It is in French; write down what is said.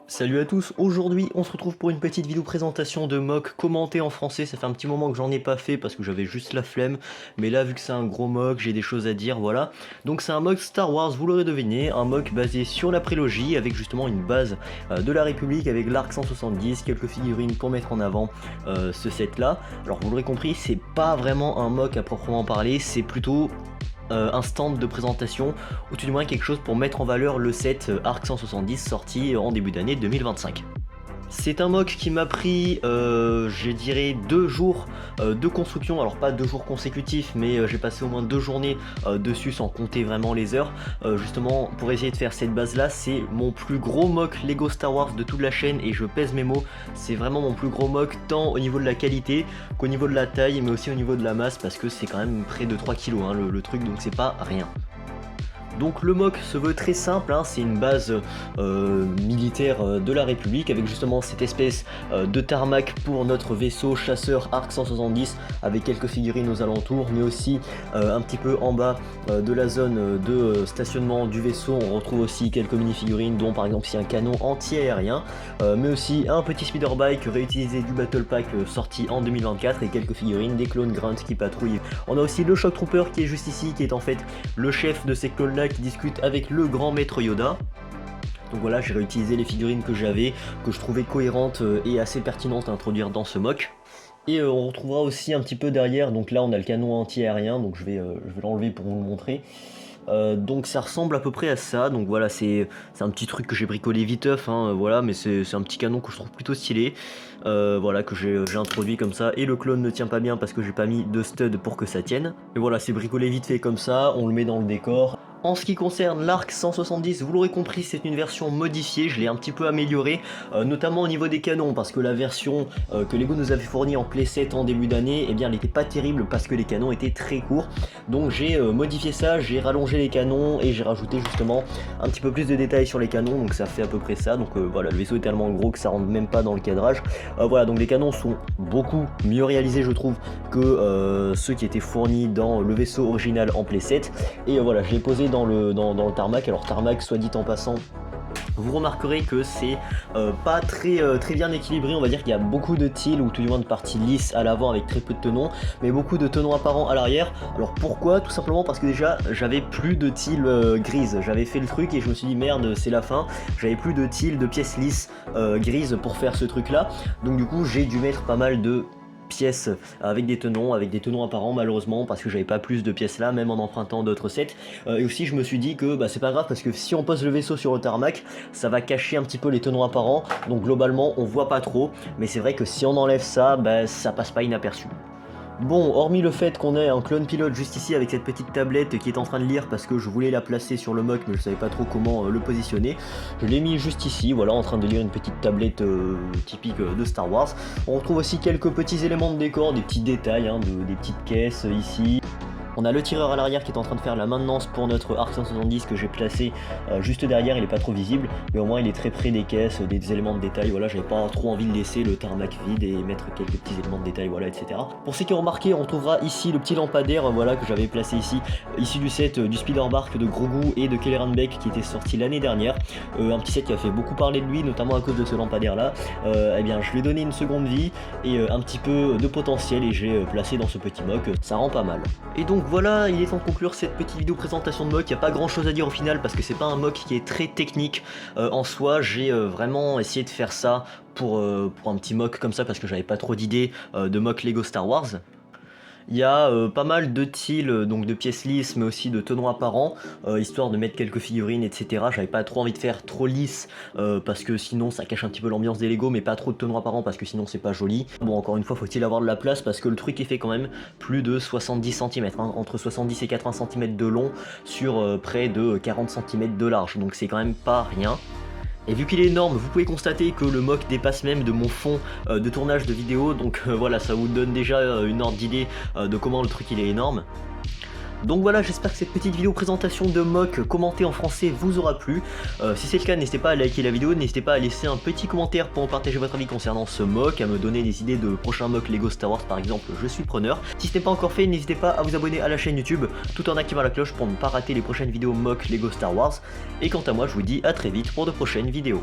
Salut à tous, aujourd'hui on se retrouve pour une petite vidéo présentation de mock commenté en français. Ça fait un petit moment que j'en ai pas fait parce que j'avais juste la flemme, mais là vu que c'est un gros mock, j'ai des choses à dire, voilà. Donc c'est un mock Star Wars, vous l'aurez deviné, un mock basé sur la prélogie avec justement une base de la République avec l'Arc 170, quelques figurines pour mettre en avant ce set là. Alors vous l'aurez compris, c'est pas vraiment un mock à proprement parler, c'est plutôt un stand de présentation ou tout du moins quelque chose pour mettre en valeur le set Arc 170 sorti en début d'année 2025. C'est un mock qui m'a pris, je dirais, 2 jours de construction, alors pas 2 jours consécutifs, mais j'ai passé au moins 2 journées dessus sans compter vraiment les heures, justement pour essayer de faire cette base là. C'est mon plus gros mock Lego Star Wars de toute la chaîne et je pèse mes mots, c'est vraiment mon plus gros mock tant au niveau de la qualité qu'au niveau de la taille mais aussi au niveau de la masse parce que c'est quand même près de 3 kg hein, le truc, donc c'est pas rien. Donc le mock se veut très simple, hein, c'est une base militaire de la République avec justement cette espèce de tarmac pour notre vaisseau chasseur Arc 170 avec quelques figurines aux alentours, mais aussi un petit peu en bas de la zone de stationnement du vaisseau. On retrouve aussi quelques mini-figurines dont par exemple ici un canon anti-aérien, mais aussi un petit speeder bike réutilisé du Battle Pack sorti en 2024 et quelques figurines des clones Grunt qui patrouillent. On a aussi le Shock Trooper qui est juste ici, qui est en fait le chef de ces clones là qui discute avec le grand maître Yoda. Donc voilà, j'ai réutilisé les figurines que j'avais, que je trouvais cohérentes et assez pertinentes à introduire dans ce mock. Et on retrouvera aussi un petit peu derrière, donc là on a le canon anti-aérien, donc je vais l'enlever pour vous le montrer. Donc ça ressemble à peu près à ça, donc voilà, c'est un petit truc que j'ai bricolé viteuf, hein, voilà, mais c'est un petit canon que je trouve plutôt stylé, voilà, que j'ai introduit comme ça, et le clone ne tient pas bien parce que j'ai pas mis de stud pour que ça tienne, et voilà, c'est bricolé vite fait comme ça, on le met dans le décor. En ce qui concerne l'Arc 170, vous l'aurez compris, c'est une version modifiée, je l'ai un petit peu améliorée, notamment au niveau des canons, parce que la version que Lego nous avait fournie en playset en début d'année, eh bien elle n'était pas terrible parce que les canons étaient très courts, donc j'ai modifié ça, j'ai rallongé les canons et j'ai rajouté justement un petit peu plus de détails sur les canons, donc ça fait à peu près ça, donc voilà, le vaisseau est tellement gros que ça rentre même pas dans le cadrage, voilà, donc les canons sont beaucoup mieux réalisés je trouve que ceux qui étaient fournis dans le vaisseau original en playset, et voilà, je l'ai posé dans le tarmac. Alors tarmac, soit dit en passant, vous remarquerez que c'est pas très bien équilibré, on va dire qu'il y a beaucoup de tilts ou tout du moins de parties lisses à l'avant avec très peu de tenons, mais beaucoup de tenons apparents à l'arrière. Alors pourquoi? Tout simplement parce que déjà j'avais plus de tilts grises, j'avais fait le truc et je me suis dit merde c'est la fin, j'avais plus de tilts, de pièces lisses grises pour faire ce truc là, donc du coup j'ai dû mettre pas mal de pièces avec des tenons apparents malheureusement parce que j'avais pas plus de pièces là même en empruntant d'autres sets, et aussi je me suis dit que bah, c'est pas grave parce que si on pose le vaisseau sur le tarmac ça va cacher un petit peu les tenons apparents, donc globalement on voit pas trop, mais c'est vrai que si on enlève ça, bah, ça passe pas inaperçu. Bon, hormis le fait qu'on ait un clone pilote juste ici avec cette petite tablette qui est en train de lire parce que je voulais la placer sur le mock mais je savais pas trop comment le positionner, je l'ai mis juste ici, voilà, en train de lire une petite tablette typique de Star Wars. On retrouve aussi quelques petits éléments de décor, des petits détails, hein, des petites caisses ici. On a le tireur à l'arrière qui est en train de faire la maintenance pour notre Arc 170 que j'ai placé juste derrière, il est pas trop visible, mais au moins il est très près des caisses, des éléments de détail, voilà, j'avais pas trop envie de laisser le tarmac vide et mettre quelques petits éléments de détail, voilà, etc. Pour ceux qui ont remarqué, on trouvera ici le petit lampadaire, voilà, que j'avais placé ici, issu du set du Spider-Bark de Grogu et de Kelleran Beck qui était sorti l'année dernière, un petit set qui a fait beaucoup parler de lui, notamment à cause de ce lampadaire là, eh bien je lui ai donné une seconde vie et un petit peu de potentiel et j'ai placé dans ce petit mock, ça rend pas mal. Et donc voilà, il est temps de conclure cette petite vidéo présentation de mock. Il n'y a pas grand chose à dire au final parce que c'est pas un mock qui est très technique en soi. J'ai vraiment essayé de faire ça pour un petit mock comme ça parce que j'avais pas trop d'idées de mock Lego Star Wars. Il y a pas mal de tilts, donc de pièces lisses mais aussi de tenons apparents, histoire de mettre quelques figurines etc. J'avais pas trop envie de faire trop lisse parce que sinon ça cache un petit peu l'ambiance des Lego, mais pas trop de tenons apparents parce que sinon c'est pas joli. Bon, encore une fois faut-il avoir de la place parce que le truc est fait quand même plus de 70 cm, hein, entre 70 et 80 cm de long sur près de 40 cm de large, donc c'est quand même pas rien. Et vu qu'il est énorme, vous pouvez constater que le mock dépasse même de mon fond de tournage de vidéo, donc voilà, ça vous donne déjà une ordre d'idée de comment le truc il est énorme. Donc voilà, j'espère que cette petite vidéo présentation de mock commentée en français vous aura plu. Si c'est le cas, n'hésitez pas à liker la vidéo, n'hésitez pas à laisser un petit commentaire pour partager votre avis concernant ce mock, à me donner des idées de prochains mock Lego Star Wars par exemple, je suis preneur. Si ce n'est pas encore fait, n'hésitez pas à vous abonner à la chaîne YouTube tout en activant la cloche pour ne pas rater les prochaines vidéos mock Lego Star Wars. Et quant à moi, je vous dis à très vite pour de prochaines vidéos.